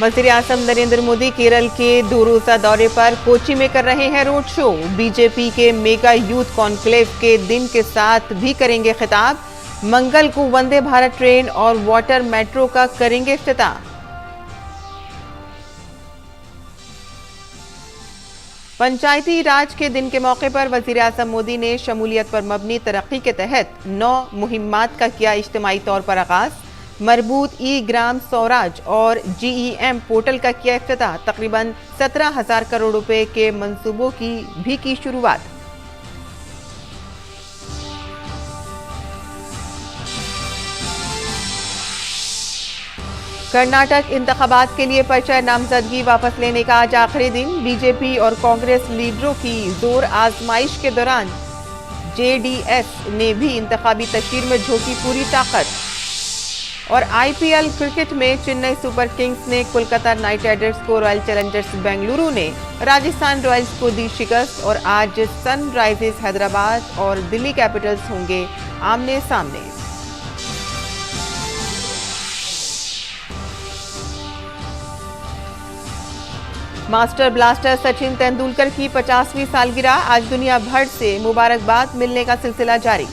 वज़ीर आज़म नरेंद्र मोदी केरल के 2 रोजा दौरे पर कोची में कर रहे हैं रोड शो। बीजेपी के मेगा यूथ कॉन्क्लेव के दिन के साथ भी करेंगे खिताब। मंगल को वंदे भारत ट्रेन और वाटर मेट्रो का करेंगे इफ्तिताह। पंचायती राज के दिन के मौके पर वज़ीर आज़म मोदी ने शमूलियत पर मबनी तरक्की के तहत 9 मुहिम्मात का किया इज्तिमाई तौर पर आगाज। मरबूत ई ग्राम स्वराज और GEM पोर्टल का किया इफ्तिताह। तकरीबन 17,000 करोड़ रुपए के मंसूबों की शुरुआत। कर्नाटक इंतखाबात के लिए पर्चा नामजदगी वापस लेने का आज आखिरी दिन। बीजेपी और कांग्रेस लीडरों की जोर आजमाइश के दौरान JDS ने भी इंतखाबी तशहीर में झोंकी पूरी ताकत। और IPL क्रिकेट में चेन्नई सुपर किंग्स ने कोलकाता नाइट राइडर्स को रॉयल चैलेंजर्स बेंगलुरु ने राजस्थान रॉयल्स को दी शिकस्त। और आज सनराइजर्स हैदराबाद और दिल्ली कैपिटल्स होंगे आमने सामने। मास्टर ब्लास्टर सचिन तेंदुलकर की 50वीं सालगिरह। आज दुनिया भर से मुबारकबाद मिलने का सिलसिला जारी।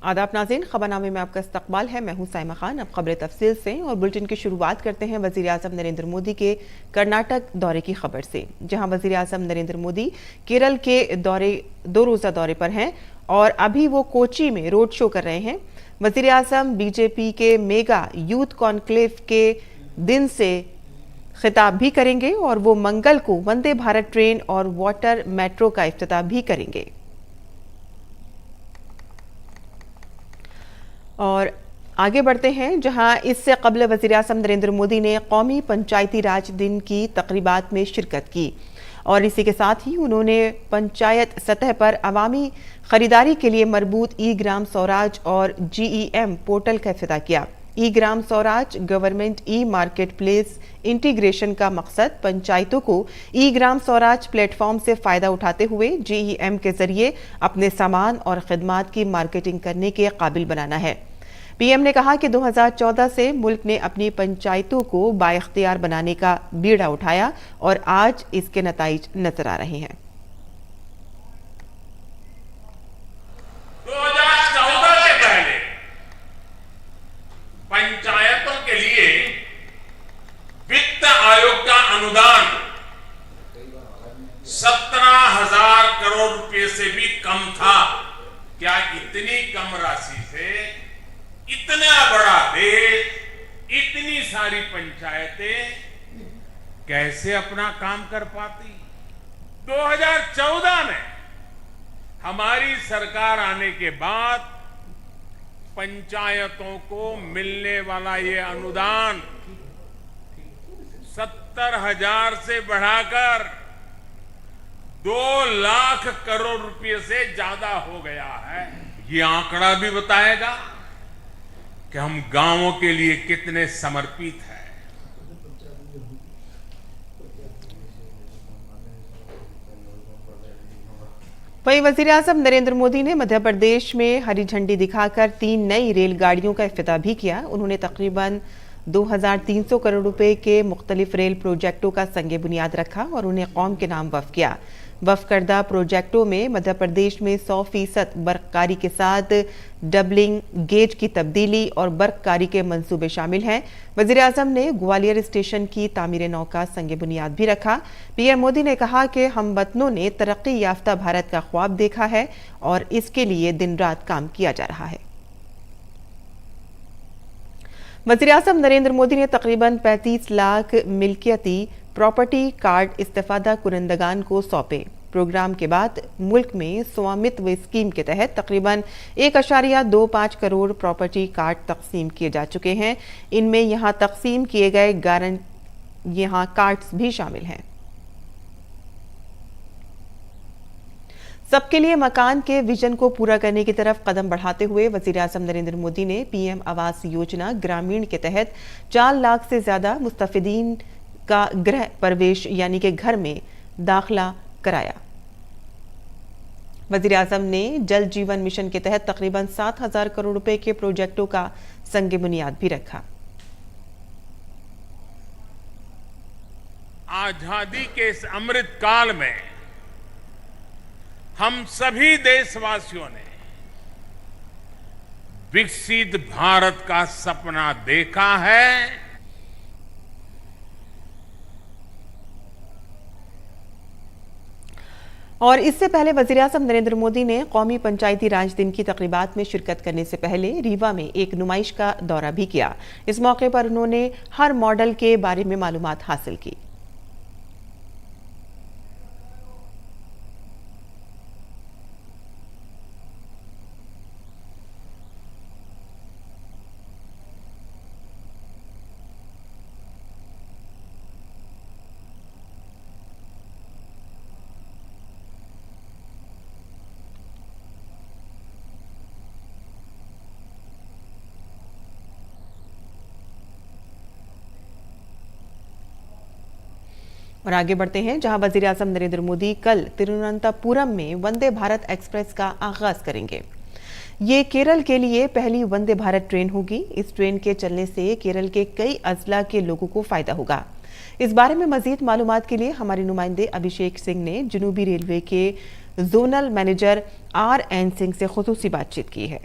आदाब नाज़रीन, खबरनामे में आपका इस्तकबाल है। मैं हूं साइमा खान। अब खबरें तफसील से और बुलेटिन की शुरुआत करते हैं वज़ीर आज़म नरेंद्र मोदी के कर्नाटक दौरे की खबर से, जहां वज़ीर आज़म नरेंद्र मोदी केरल के 2 रोज़ा दौरे पर हैं और अभी वो कोची में रोड शो कर रहे हैं। वज़ीर आज़म बीजेपी के मेगा यूथ कॉन्क्लेव के दिन से खिताब भी करेंगे और वो मंगल को वंदे भारत ट्रेन और वाटर मेट्रो का इफ्तिताह भी करेंगे। और आगे बढ़ते हैं, जहां इससे कबल वज़ीर आज़म नरेंद्र मोदी ने कौमी पंचायती राज दिन की तकरीबात में शिरकत की और इसी के साथ ही उन्होंने पंचायत सतह पर अवामी खरीदारी के लिए मरबूत ई ग्राम स्वराज और GEM पोर्टल का इफ्तिताह किया। ई Gram Swaraj government e market place integration का मकसद पंचायतों को ई ग्राम स्वराज प्लेटफॉर्म से फायदा उठाते हुए GEM के जरिए अपने सामान और खिदमात की मार्केटिंग करने के काबिल बनाना है। PM ने कहा कि 2014 से मुल्क ने अपनी पंचायतों को बाइख्तियार बनाने का बीड़ा उठाया और आज इसके नताइज नजर आ रहे हैं। 2014 से पहले पंचायतों के लिए वित्त आयोग का अनुदान 17,000 करोड़ रुपए से भी कम था। क्या इतनी कम राशि से इतना बड़ा देश, इतनी सारी पंचायतें कैसे अपना काम कर पाती? 2014 में हमारी सरकार आने के बाद पंचायतों को मिलने वाला ये अनुदान 70,000 से बढ़ाकर 2 लाख करोड़ रुपए से ज्यादा हो गया है। ये आंकड़ा भी बताएगा कि हम गांवों के लिए कितने समर्पित हैं। वहीं वज़ीर आज़म नरेंद्र मोदी ने मध्य प्रदेश में हरी झंडी दिखाकर 3 नई रेलगाड़ियों का इफ्तिताह भी किया। उन्होंने तकरीबन 2,300 करोड़ रुपए के मुख्तलिफ रेल प्रोजेक्टों का संगे बुनियाद रखा और उन्हें कौम के नाम वफ़ किया। वफ़ करदा प्रोजेक्टों में मध्य प्रदेश में 100% बर्फकारी के साथ डबलिंग गेज की तब्दीली और बर्फकारी के मंसूबे शामिल हैं। वज़ीर आज़म ने ग्वालियर स्टेशन की तामीर नौ का संगे बुनियाद भी रखा। PM मोदी ने कहा कि हमवतनों ने तरक्की याफ्ता भारत का ख्वाब देखा है और इसके लिए दिन रात काम किया जा रहा है। वज़ीर आज़म नरेंद्र मोदी ने तकरीबन 35 लाख मिल्कियती प्रॉपर्टी कार्ड इस्तेफादा कुनंदगान को सौंपे। प्रोग्राम के बाद मुल्क में स्वामित्व स्कीम के तहत तकरीबन 1.25 करोड़ प्रॉपर्टी कार्ड तकसीम किए जा चुके हैं। इनमें यहां तकसीम किए गए कार्ड्स भी शामिल हैं। सबके लिए मकान के विजन को पूरा करने की तरफ कदम बढ़ाते हुए वज़ीर आज़म नरेंद्र मोदी ने PM आवास योजना ग्रामीण के तहत 4 लाख से ज्यादा मुस्तफिदीन का गृह प्रवेश यानी कि घर में दाखिला कराया। वजीर आजम ने जल जीवन मिशन के तहत तकरीबन 7,000 करोड़ रुपए के प्रोजेक्टों का संग बुनियाद भी रखा। आजादी के इस अमृत काल में हम सभी देशवासियों ने विकसित भारत का सपना देखा है। और इससे पहले वज़ीर आज़म नरेंद्र मोदी ने कौमी पंचायती राज दिन की तकरीबात में शिरकत करने से पहले रीवा में एक नुमाइश का दौरा भी किया। इस मौके पर उन्होंने हर मॉडल के बारे में मालूमात हासिल की। और आगे बढ़ते हैं, जहां वजीर आजम नरेंद्र मोदी कल तिरुवनंतपुरम में वंदे भारत एक्सप्रेस का आगाज करेंगे। ये केरल के लिए पहली वंदे भारत ट्रेन होगी। इस ट्रेन के चलने से केरल के कई अजला के लोगों को फायदा होगा। इस बारे में मजीद मालूमात के लिए हमारे नुमाइंदे अभिषेक सिंह ने जनूबी रेलवे के जोनल मैनेजर RN सिंह से खुसूसी बातचीत की है।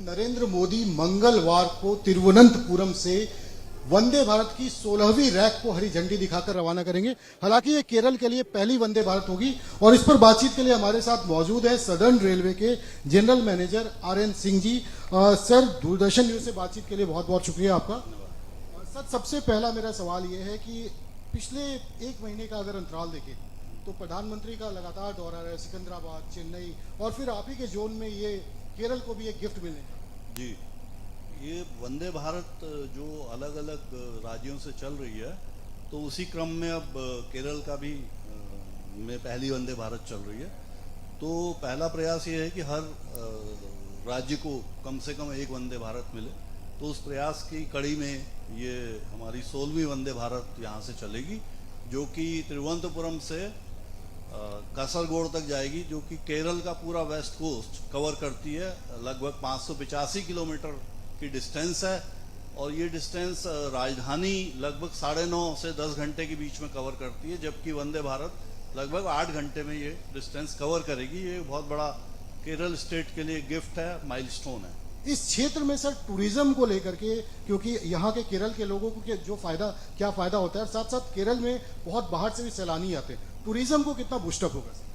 नरेंद्र मोदी मंगलवार को तिरुवनंतपुरम से वंदे भारत की 16वीं रैक को हरी झंडी दिखाकर रवाना करेंगे। हालांकि ये केरल के लिए पहली वंदे भारत होगी और इस पर बातचीत के लिए हमारे साथ मौजूद है सदर्न रेलवे के general manager RN Singh ji. Sir, Doordarshan news से बातचीत के लिए बहुत बहुत शुक्रिया आपका। सर, सबसे पहला मेरा सवाल ये है कि पिछले एक महीने का अगर अंतराल देखें तो प्रधानमंत्री का लगातार दौरा रहा है, सिकंदराबाद, चेन्नई और फिर आप ही के जोन में ये केरल को भी एक गिफ्ट मिलने का। जी, ये वंदे भारत जो अलग अलग राज्यों से चल रही है, तो उसी क्रम में अब केरल का भी में पहली वंदे भारत चल रही है। तो पहला प्रयास ये है कि हर राज्य को कम से कम एक वंदे भारत मिले। तो उस प्रयास की कड़ी में ये हमारी 16वीं वंदे भारत यहाँ से चलेगी, जो कि तिरुवनंतपुरम से कासरगोड तक जाएगी, जो कि केरल का पूरा वेस्ट कोस्ट कवर करती है। लगभग 585 किलोमीटर की डिस्टेंस है और ये डिस्टेंस राजधानी लगभग 9.5 से 10 घंटे के बीच में कवर करती है, जबकि वंदे भारत लगभग 8 घंटे में ये डिस्टेंस कवर करेगी। ये बहुत बड़ा केरल स्टेट के लिए गिफ्ट है, माइलस्टोन है। इस क्षेत्र में सर टूरिज्म को लेकर के, क्योंकि यहाँ के केरल के लोगों को जो क्या फायदा होता है, साथ साथ केरल में बहुत बाहर से भी सैलानी आते हैं, टूरिज्म को कितना बूस्टअप होगा सर?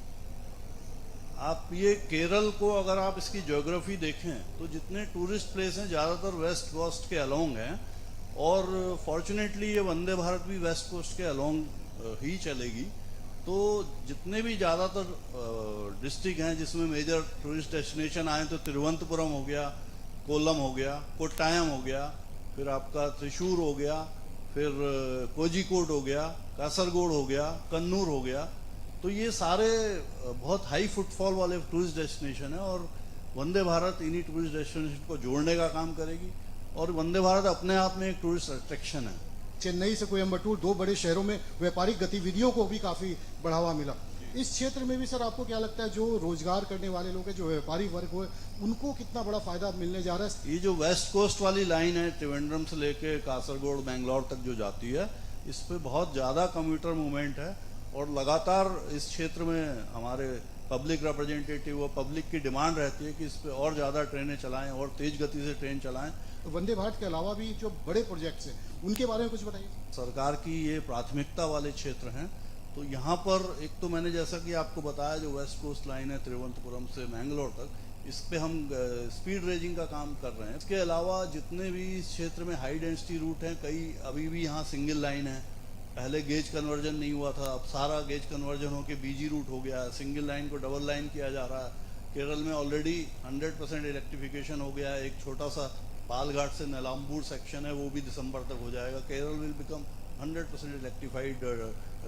आप ये केरल को अगर आप इसकी ज्योग्राफी देखें तो जितने टूरिस्ट प्लेस हैं ज़्यादातर वेस्ट कोस्ट के अलोंग हैं, और फॉर्चुनेटली ये वंदे भारत भी वेस्ट कोस्ट के अलोंग ही चलेगी। तो जितने भी ज़्यादातर डिस्ट्रिक्ट हैं जिसमें मेजर टूरिस्ट डेस्टिनेशन आए, तो तिरुवनंतपुरम हो गया, कोल्लम हो गया, कोट्टायम हो गया, फिर आपका त्रिशूर हो गया, फिर कोझिकोड हो गया, कासरगोड हो गया, कन्नूर हो गया। तो ये सारे बहुत हाई फुटफॉल वाले टूरिस्ट डेस्टिनेशन है और वंदे भारत इन्हीं टूरिस्ट डेस्टिनेशन को जोड़ने का काम करेगी। और वंदे भारत अपने आप में एक टूरिस्ट अट्रैक्शन है। चेन्नई से कोयम्बटूर, 2 बड़े शहरों में व्यापारिक गतिविधियों को भी काफी बढ़ावा मिला। इस क्षेत्र में भी सर आपको क्या लगता है, जो रोजगार करने वाले लोग हैं, जो व्यापारी वर्ग हो, उनको कितना बड़ा फायदा मिलने जा रहा है? ये जो वेस्ट कोस्ट वाली लाइन है त्रिवेंद्रम से लेके कासरगोड, बेंगलोर तक जो जाती है, इस पे बहुत ज़्यादा कम्यूटर मूवमेंट है और लगातार इस क्षेत्र में हमारे पब्लिक रिप्रेजेंटेटिव और पब्लिक की डिमांड रहती है कि इस पे और ज़्यादा ट्रेनें चलाएं और तेज गति से ट्रेन चलाएं। तो वंदे भारत के अलावा भी जो बड़े प्रोजेक्ट्स हैं उनके बारे में कुछ बताइए। सरकार की ये प्राथमिकता वाले क्षेत्र हैं। तो यहाँ पर एक तो मैंने जैसा कि आपको बताया, जो वेस्ट कोस्ट लाइन है तिरुवनंतपुरम से मैंगलोर तक, इस पे हम स्पीड रेजिंग का काम कर रहे हैं। इसके अलावा जितने भी इस क्षेत्र में हाई डेंसिटी रूट हैं, कई अभी भी यहाँ सिंगल लाइन है। पहले गेज कन्वर्जन नहीं हुआ था, अब सारा गेज कन्वर्जन होकर BG रूट हो गया है। सिंगल लाइन को डबल लाइन किया जा रहा है। केरल में ऑलरेडी 100% इलेक्ट्रिफिकेशन हो गया है। एक छोटा सा पालघाट से नीलाम्बूर सेक्शन है, वो भी दिसंबर तक हो जाएगा। Kerala will become 100% electrified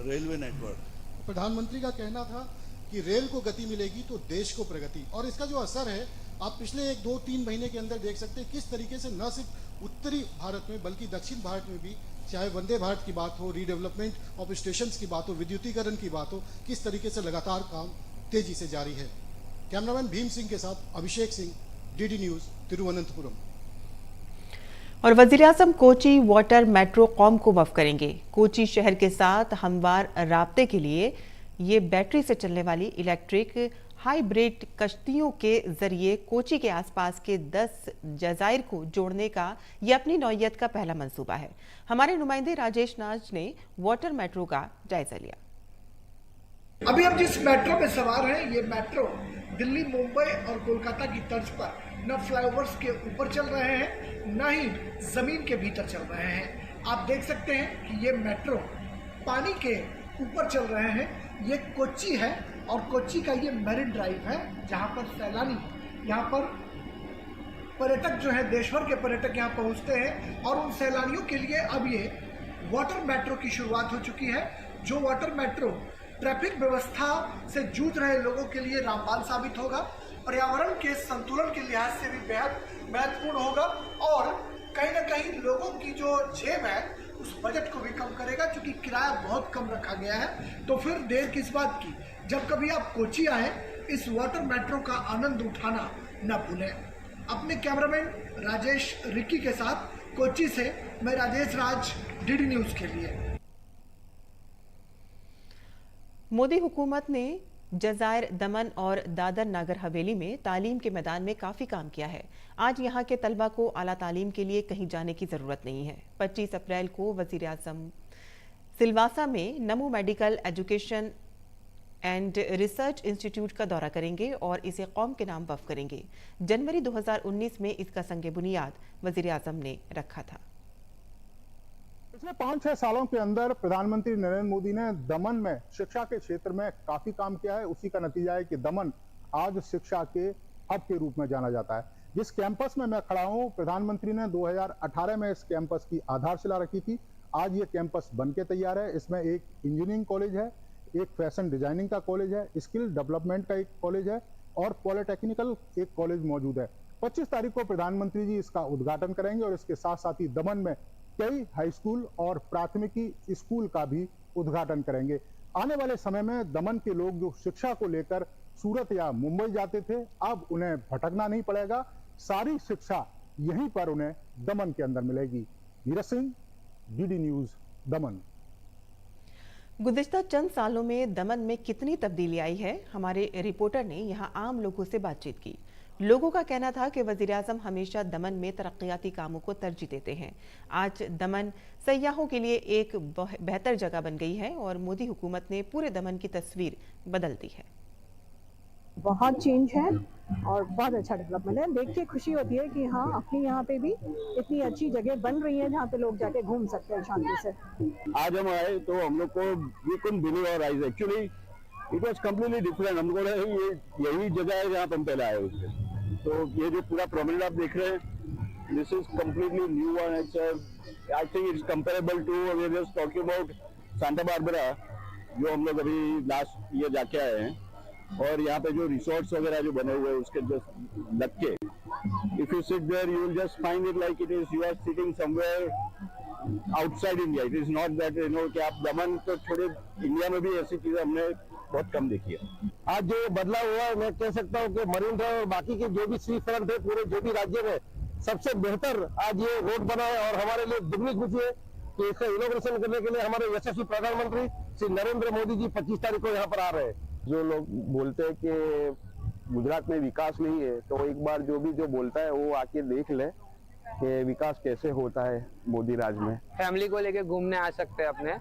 railway network. प्रधानमंत्री का कहना था कि रेल को गति मिलेगी तो देश को प्रगति, और इसका जो असर है आप पिछले 1-2-3 महीने के अंदर देख सकते हैं किस तरीके से न सिर्फ उत्तरी भारत में बल्कि दक्षिण भारत में भी, चाहे वंदे भारत की बात हो, रीडेवलपमेंट ऑफ स्टेशंस की बात हो, विद्युतीकरण की बात हो, किस तरीके से लगातार काम तेजी से जारी है। कैमरामैन भीम सिंह के साथ अभिषेक सिंह, डीडी न्यूज, तिरुवनंतपुरम। और वजीर-ए-आज़म कोची वाटर मेट्रो कॉम को वफ़ करेंगे। कोची शहर के साथ हमवार राब्ते के लिए ये बैटरी से चलने वाली इलेक्ट्रिक हाइब्रिड कश्तियों के जरिए कोची के आसपास के 10 जजायर को जोड़ने का ये अपनी नौयत का पहला मंसूबा है। हमारे नुमाइंदे राजेश नाज ने वाटर मेट्रो का जायजा लिया। अभी हम जिस मेट्रो में सवार हैं, ये मेट्रो दिल्ली, मुंबई और कोलकाता की तर्ज पर न फ्लाईओवर्स के ऊपर चल रहे हैं, न ही जमीन के भीतर चल रहे हैं। आप देख सकते हैं कि ये मेट्रो पानी के ऊपर चल रहे हैं। ये कोच्चि है और कोच्चि का ये मैरिन ड्राइव है, जहाँ पर सैलानी, यहाँ पर पर्यटक जो है, देश भर के पर्यटक यहाँ पहुँचते हैं और उन सैलानियों के लिए अब ये वाटर मेट्रो की शुरुआत हो चुकी है। जो वाटर मेट्रो ट्रैफिक व्यवस्था से जूझ रहे लोगों के लिए रामबाण साबित होगा, पर्यावरण के संतुलन के लिहाज से भी बेहद महत्वपूर्ण होगा और कहीं ना कहीं लोगों की जो जेब है उस बजट को भी कम करेगा, क्योंकि किराया बहुत कम रखा गया है। तो फिर देर किस बात की, जब कभी आप कोची आए, इस वाटर मेट्रो का आनंद उठाना न भूलें। अपने कैमरामैन राजेश रिक्की के साथ कोची से मैं राजेश राज, डीडी न्यूज के लिए। मोदी हुकूमत ने जजायर, दमन और दादर नागर हवेली में तालीम के मैदान में काफ़ी काम किया है। आज यहाँ के तलबा को आला तालीम के लिए कहीं जाने की ज़रूरत नहीं है। 25 अप्रैल को वज़ीर आज़म सिलवासा में नमो medical education and research institute का दौरा करेंगे और इसे कौम के नाम वफ़ करेंगे। जनवरी 2019 में इसका संग बुनियाद वज़ीर आज़म ने रखा था। पिछले 5-6 सालों के अंदर प्रधानमंत्री नरेंद्र मोदी ने दमन में शिक्षा के क्षेत्र में काफी काम किया है। उसी का नतीजा है कि दमन आज शिक्षा के हब के रूप में जाना जाता है। जिस कैंपस में मैं खड़ा हूं, प्रधानमंत्री ने 2018 में इस कैंपस की आधारशिला रखी थी। आज ये कैंपस बन के तैयार है। इसमें एक इंजीनियरिंग कॉलेज है, एक फैशन डिजाइनिंग का कॉलेज है, स्किल डेवलपमेंट का एक कॉलेज है और पॉलिटेक्निकल एक कॉलेज मौजूद है। 25 तारीख को प्रधानमंत्री जी इसका उद्घाटन करेंगे और इसके साथ साथ ही दमन में कई हाई स्कूल और प्राथमिकी स्कूल का भी उद्घाटन करेंगे। आने वाले समय में दमन के लोग जो शिक्षा को लेकर सूरत या मुंबई जाते थे, अब उन्हें भटकना नहीं पड़ेगा। सारी शिक्षा यहीं पर उन्हें दमन के अंदर मिलेगी। नीरज सिंह, डीडी न्यूज, दमन। गुज़िश्ता चंद सालों में दमन में कितनी तब्दीली आई है, हमारे रिपोर्टर ने यहाँ आम लोगों से बातचीत की। लोगों का कहना था कि वज़ीर-ए-आज़म हमेशा दमन में तरक्याती कामों को तरजीह देते हैं। आज दमन सयाहों के लिए एक बेहतर जगह बन गई है और मोदी हुकूमत ने पूरे दमन की तस्वीर बदल दी है। बहुत चेंज है और बहुत अच्छा डेवलपमेंट है। देख के खुशी होती है कि हाँ, अपनी यहाँ पे भी इतनी अच्छी जगह बन रही है जहाँ पे लोग जाके घूम सकते हैं शांति से। आज हम आए तो हम लोग को we couldn't believe our eyes. Actually it was completely different. हमको लगा ये यही जगह है जहाँ हम पहले आए उसके। तो ये जो पूरा प्रोमेनेड आप देख रहे हैं, this is completely new one. It's I think it's comparable to we are just talking about Santa Barbara, जो हम लोग अभी लास्ट ईयर जाके आए हैं। और यहाँ पे जो रिसोर्ट्स वगैरह जो बने हुए हैं उसके जस्ट लग के, if you sit there you will just find it like it is you are sitting somewhere outside India. It is not that you know कि आप दमन तो छोड़े, इंडिया में भी ऐसी चीजें हमने बहुत कम देखी है। आज जो बदलाव हुआ है, मैं कह सकता हूँ कि मरीन ड्राइव और बाकी के जो भी सी फ्रंट है पूरे जो भी राज्य में सबसे बेहतर आज ये रोड बना है और हमारे लिए दुगनी खुशी है कि इसका इनोग्रेशन करने के लिए हमारे यशस्वी प्रधानमंत्री श्री नरेंद्र मोदी जी 25 तारीख को यहाँ पर आ रहे हैं। जो लोग बोलते हैं कि गुजरात में विकास नहीं है, तो एक बार जो भी जो बोलता है वो आके देख ले कि विकास कैसे होता है मोदी राज में। फैमिली को लेके घूमने आ सकते हैं अपने।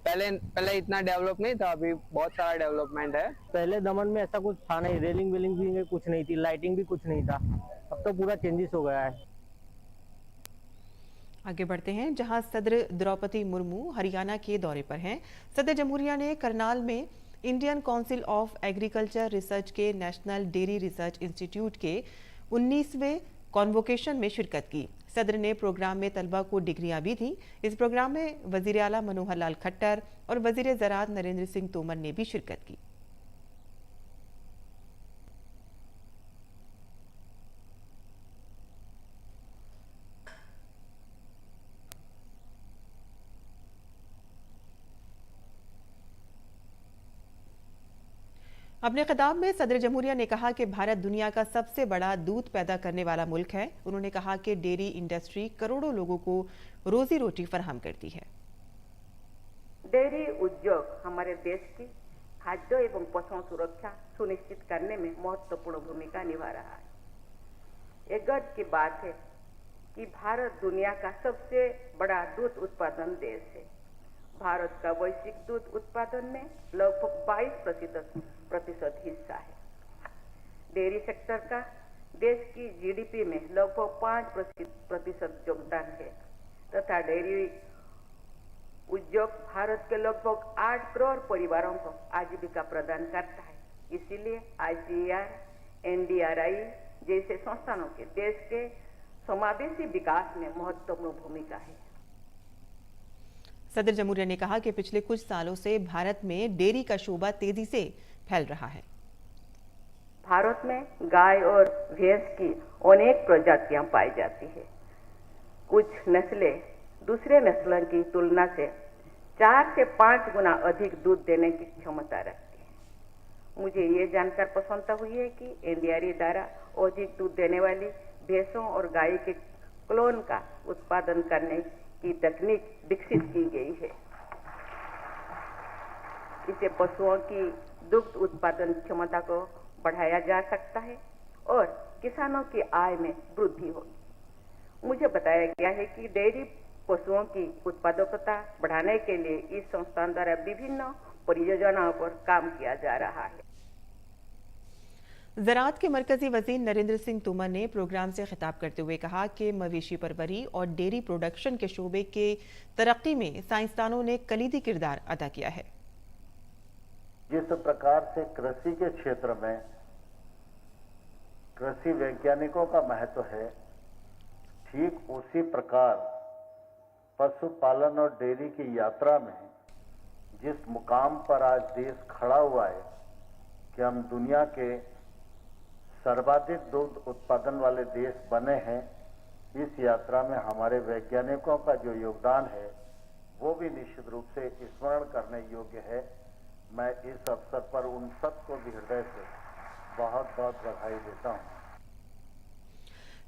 पहले इतना डेवलप नहीं था, अभी बहुत सारा डेवलपमेंट है। पहले दमन में ऐसा कुछ था नहीं, रेलिंग वेलिंग भी कुछ नहीं थी, लाइटिंग भी कुछ नहीं था। अब तो पूरा चेंजेस हो गया है। आगे बढ़ते हैं, जहां सदर द्रौपदी मुर्मू हरियाणा के दौरे पर हैं। सदर जमहूरिया ने करनाल में Indian council of agriculture research के नेशनल डेयरी रिसर्च इंस्टीट्यूट के 19वें कॉन्वोकेशन में शिरकत की। सदर ने प्रोग्राम में तलबा को डिग्रियां भी दी। इस प्रोग्राम में वजीर आला मनोहर लाल खट्टर और वजीर ज़राअत नरेंद्र सिंह तोमर ने भी शिरकत की। अपने खिताब में सदर जमहूरिया ने कहा कि भारत दुनिया का सबसे बड़ा दूध पैदा करने वाला मुल्क है। उन्होंने कहा कि डेयरी इंडस्ट्री करोड़ों लोगों को रोजी रोटी फराहम करती है। डेयरी उद्योग हमारे देश की खाद्य एवं पशु सुरक्षा सुनिश्चित करने में महत्वपूर्ण भूमिका निभा रहा है। ये गर्व की बात है कि भारत दुनिया का सबसे बड़ा दूध उत्पादन देश है। भारत का वैश्विक दूध उत्पादन में लगभग 22% हिस्सा है। डेयरी सेक्टर का देश की जीडीपी में लगभग 5% योगदान है तथा डेयरी उद्योग भारत के लगभग 8 करोड़ परिवारों को आजीविका प्रदान करता है। इसीलिए ICAR, NDRI जैसे संस्थानों के देश के समावेशी विकास में महत्वपूर्ण भूमिका है। सदर जमहूरिया ने कहा कि पिछले कुछ सालों से भारत में डेयरी का शोबा तेजी से फैल रहा है। भारत में गाय और भैंस की अनेक प्रजातियां पाई जाती है। कुछ नस्लें दूसरे नस्लों की तुलना से 4 से 5 गुना अधिक दूध देने की क्षमता रखती है। मुझे ये जानकर प्रसन्नता हुई है कि NDRI द्वारा अधिक दूध देने वाली भैंसों और गाय के क्लोन का उत्पादन करने की तकनीक विकसित की गई है। इससे पशुओं की दुग्ध उत्पादन क्षमता को बढ़ाया जा सकता है और किसानों की आय में वृद्धि होगी। मुझे बताया गया है कि डेयरी पशुओं की उत्पादकता बढ़ाने के लिए इस संस्थान द्वारा विभिन्न परियोजनाओं पर काम किया जा रहा है। ज़राअत के मरकजी वज़ीर नरेंद्र सिंह तोमर ने प्रोग्राम से खिताब करते हुए कहा कि मवेशी परवरी और डेयरी प्रोडक्शन के शोबे के तरक्की में साइंसदानों ने कलीदी किरदार अदा किया है। जिस प्रकार से कृषि के क्षेत्र में कृषि वैज्ञानिकों का महत्व है, ठीक उसी प्रकार पशुपालन और डेयरी की यात्रा में जिस मुकाम पर आज देश खड़ा हुआ है कि हम दुनिया के सर्वाधिक दूध उत्पादन वाले देश बने हैं, इस यात्रा में हमारे वैज्ञानिकों का जो योगदान है वो भी निश्चित रूप से स्मरण करने योग्य है। मैं इस अवसर पर उन सबको भी हृदय से बहुत बहुत बधाई देता हूँ।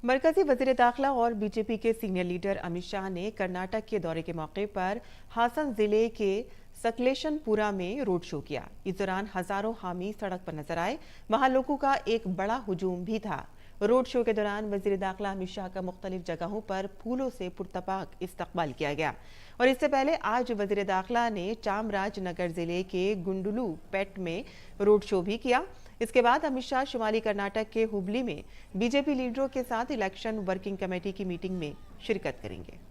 मरकजी वज़ीर दाखिला और बीजेपी के सीनियर लीडर अमित शाह ने कर्नाटक के दौरे के मौके पर हासन जिले के सकलेशनपुरा में रोड शो किया। इस दौरान हजारों हामी सड़क पर नजर आए। वहां लोगों का एक बड़ा हुजूम भी था। रोड शो के दौरान वज़ीर दाखिला अमित शाह का मुख्तलिफ जगहों पर फूलों से पुरतपाक इस्तकबाल किया गया। और इससे पहले आज वज़ीर दाखिला ने चामराजनगर जिले के गुंडलू पेट में रोड शो भी किया। इसके बाद अमित शाह शुमाली कर्नाटक के हुबली में बीजेपी लीडरों के साथ इलेक्शन वर्किंग कमेटी की मीटिंग में शिरकत करेंगे।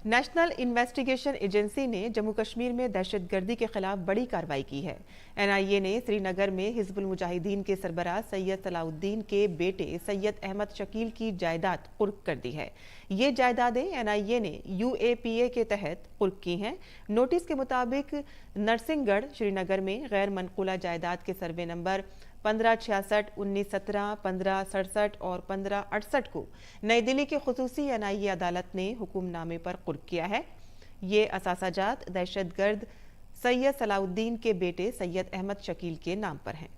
नेशनल इन्वेस्टिगेशन एजेंसी ने जम्मू कश्मीर में दहशतगर्दी के खिलाफ बड़ी कार्रवाई की है। NIA ने श्रीनगर में हिजबुल मुजाहिदीन के सरबराह सैयद सलाउद्दीन के बेटे सैयद अहमद शकील की जायदाद कुर्क कर दी है। ये जायदादें NIA ने UAPA के तहत कुर्क की हैं। नोटिस के मुताबिक नरसिंहगढ़ श्रीनगर में गैर मनकूला जायदाद के सर्वे नंबर 1566, 1917, 1567 और 1568 को नई दिल्ली की खुसूसी NIA अदालत ने हुक्मनामे पर कुर्क किया है। ये असासाजात दहशतगर्द सैयद सलाउद्दीन के बेटे सैयद अहमद शकील के नाम पर हैं।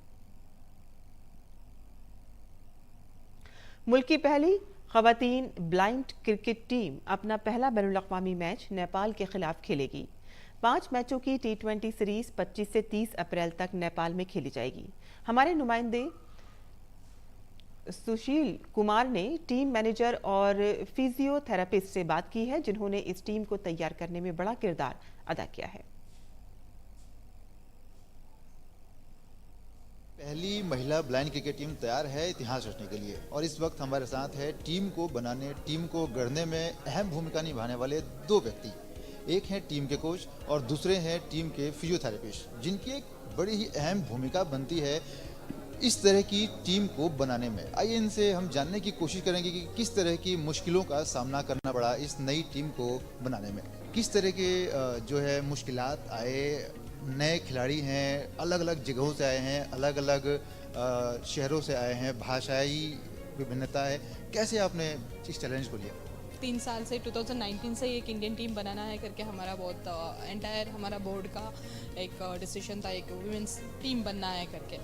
मुल्क की पहली खवातीन ब्लाइंड क्रिकेट टीम अपना पहला बैनुल-अक़वामी मैच नेपाल के खिलाफ खेलेगी। 5 मैचों की T20 सीरीज 25 से 30 अप्रैल तक नेपाल में खेली जाएगी। हमारे नुमाइंदे सुशील कुमार ने टीम मैनेजर और फिजियोथेरेपिस्ट से बात की है, जिन्होंने इस टीम को तैयार करने में बड़ा किरदार अदा किया है। पहली महिला ब्लाइंड क्रिकेट टीम तैयार है इतिहास रचने के लिए, और इस वक्त हमारे साथ है टीम को बनाने, टीम को गढ़ने में अहम भूमिका निभाने वाले 2 व्यक्ति। एक हैं टीम के कोच और दूसरे हैं टीम के फिजियोथेरेपिस्ट, जिनकी एक बड़ी ही अहम भूमिका बनती है इस तरह की टीम को बनाने में। आइए इनसे हम जानने की कोशिश करेंगे कि किस तरह की मुश्किलों का सामना करना पड़ा इस नई टीम को बनाने में, किस तरह के जो है मुश्किलात आए। नए खिलाड़ी हैं, अलग अलग जगहों से आए हैं, अलग अलग शहरों से आए हैं, भाषाई विभिन्नता है। कैसे आपने इस चैलेंज को लिया? 3 साल से 2019 से एक इंडियन टीम बनाना है करके हमारा बहुत एंटायर हमारा बोर्ड का एक डिसीजन था, एक वुमेंस टीम बनना है करके।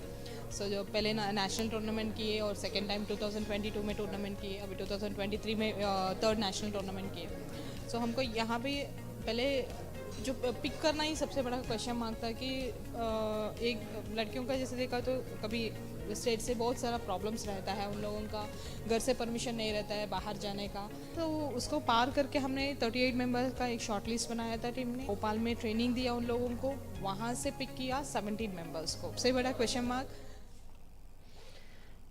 सो जो पहले नेशनल टूर्नामेंट किए और सेकेंड टाइम 2022 में टूर्नामेंट किए, अभी 2023 में थर्ड नेशनल टूर्नामेंट किए। सो हमको यहाँ पे पहले जो पिक करना ही सबसे बड़ा क्वेश्चन मार्क था कि एक लड़कियों का जैसे देखा तो कभी स्टेट से बहुत सारा प्रॉब्लम्स रहता है, उन लोगों का घर से परमिशन नहीं रहता है बाहर जाने का, तो उसको पार करके हमने 38 मेंबर्स का एक शॉर्ट लिस्ट बनाया था टीम ने। भोपाल में ट्रेनिंग दिया उन लोगों को, वहाँ से पिक किया 17 मेंबर्स को। सबसे बड़ा क्वेश्चन मार्क।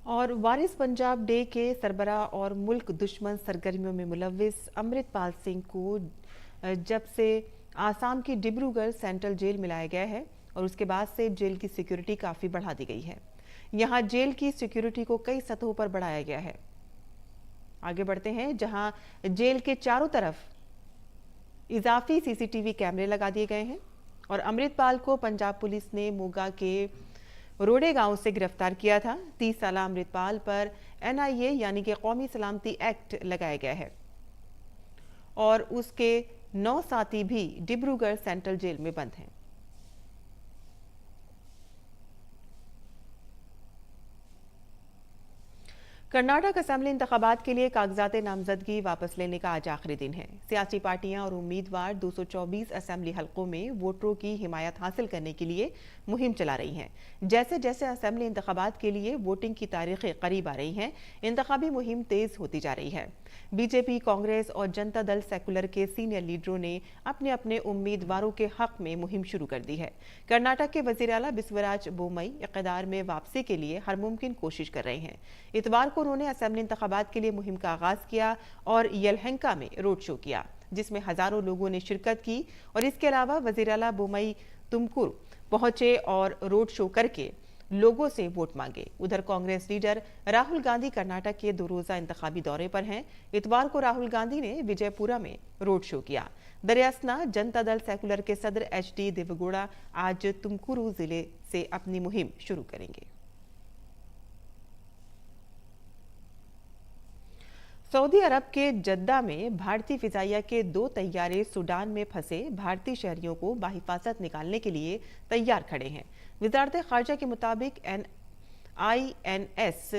और वारिस पंजाब डे के सरबराह और मुल्क दुश्मन सरगर्मियों में मुलव्विस अमृतपाल सिंह को जब से आसाम की डिब्रूगढ़ सेंट्रल जेल में लाया गया है और उसके बाद से जेल की सिक्योरिटी काफ़ी बढ़ा दी गई है। यहाँ जेल की सिक्योरिटी को कई सतहों पर बढ़ाया गया है। आगे बढ़ते हैं, जहाँ जेल के चारों तरफ इजाफी सीसीटीवी कैमरे लगा दिए गए हैं और अमृतपाल को पंजाब पुलिस ने मोगा के रोडे गांव से गिरफ्तार किया था। 30 साला अमृतपाल पर NIA यानी कि कौमी सलामती एक्ट लगाया गया है और उसके 9 साथी भी डिब्रूगढ़ सेंट्रल जेल में बंद हैं। कर्नाटक असेंबली इंतखाबात के लिए कागजात नामजदगी वापस लेने का आज आखिरी दिन है। सियासी पार्टियां और उम्मीदवार 224 असेंबली हलकों में वोटरों की हिमायत हासिल करने के लिए मुहिम चला रही हैं। जैसे जैसे असेंबली इंतखाबात के लिए वोटिंग की तारीखें करीब आ रही हैं, इंतखाबी मुहिम तेज होती जा रही है। बीजेपी, कांग्रेस और जनता दल सेकुलर के सीनियर लीडरों ने अपने अपने उम्मीदवारों के हक में मुहिम शुरू कर दी है। कर्नाटक के वजीर आला बिस्वराज बोमई इक़्तिदार में वापसी के लिए हर मुमकिन कोशिश कर रहे हैं। इतवार को उन्होंने असेंबली इंतखाबात के लिए मुहिम का आगाज किया और यलहंका में रोड शो किया, जिसमें हजारों लोगों ने शिरकत की। और इसके अलावा वजीर आला बोमई तुमकुरू पहुंचे और रोड शो करके लोगों से वोट मांगे। उधर कांग्रेस लीडर राहुल गांधी कर्नाटक के 2 रोजा इंतखाबी दौरे पर हैं। इतवार को राहुल गांधी ने विजयपुरा में रोड शो किया। दरियासना जनता दल सेकुलर के सदर HD देवेगौड़ा आज तुमकुरू जिले से अपनी मुहिम शुरू करेंगे। सऊदी अरब के जद्दा में भारतीय फिजाइया के 2 तैयारे सूडान में फंसे भारतीय शहरियों को बाहिफाजत निकालने के लिए तैयार खड़े हैं। वजारत खारजा के मुताबिक INS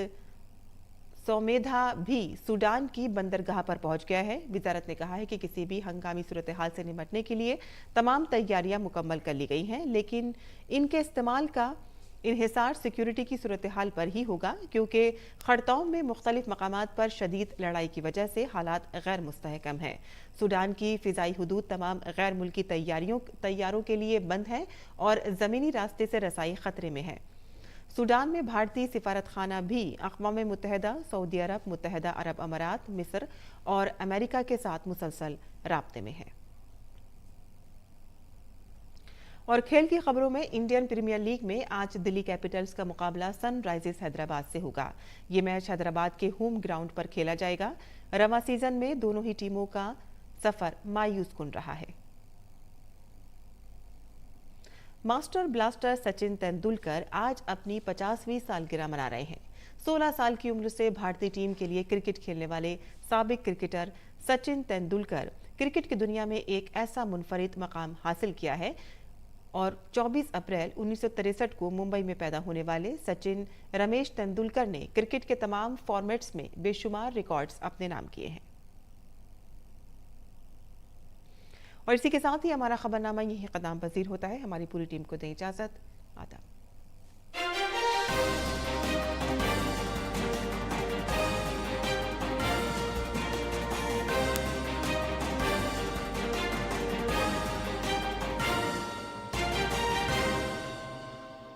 सोमेधा भी सूडान की बंदरगाह पर पहुंच गया है। वजारत ने कहा है कि किसी भी हंगामी सूरत हाल से निपटने के लिए तमाम तैयारियां मुकम्मल कर ली गई हैं, लेकिन इनके इस्तेमाल का इन्हिसार सिक्योरिटी की सूरत हाल पर ही होगा, क्योंकि खड़ताओं में मुख्तलिफ मकामात पर शदीद लड़ाई की वजह से हालात गैर मुस्तहकम हैं। सूडान की फिजाई हुदूद तमाम गैर मुल्की तैयारों के लिए बंद है और ज़मीनी रास्ते से रसाई खतरे में है। सूडान में भारतीय सिफारत खाना भी अक़वाम मुत्तहिदा, सऊदी अरब, मुत्तहिदा अरब अमारात, मिस्र और अमेरिका के साथ मुसलसल राब्ते में है। और खेल की खबरों में इंडियन प्रीमियर लीग में आज दिल्ली कैपिटल्स का मुकाबला सनराइजर्स हैदराबाद से होगा। ये मैच हैदराबाद के होम ग्राउंड पर खेला जाएगा। रवा सीजन में दोनों ही टीमों का सफर मायूस कुन रहा है। मास्टर ब्लास्टर सचिन तेंदुलकर आज अपनी 50वीं सालगिरह मना रहे हैं। 16 साल की उम्र से भारतीय टीम के लिए क्रिकेट खेलने वाले साबिक क्रिकेटर सचिन तेंदुलकर क्रिकेट की दुनिया में एक ऐसा मुनफरिद मकाम हासिल किया है और 24 अप्रैल 1963 को मुंबई में पैदा होने वाले सचिन रमेश तेंदुलकर ने क्रिकेट के तमाम फॉर्मेट्स में बेशुमार रिकॉर्ड्स अपने नाम किए हैं। और इसी के साथ ही हमारा खबरनामा यही ख़त्म पजीर होता है। हमारी पूरी टीम को दें इजाज़त। आदाब।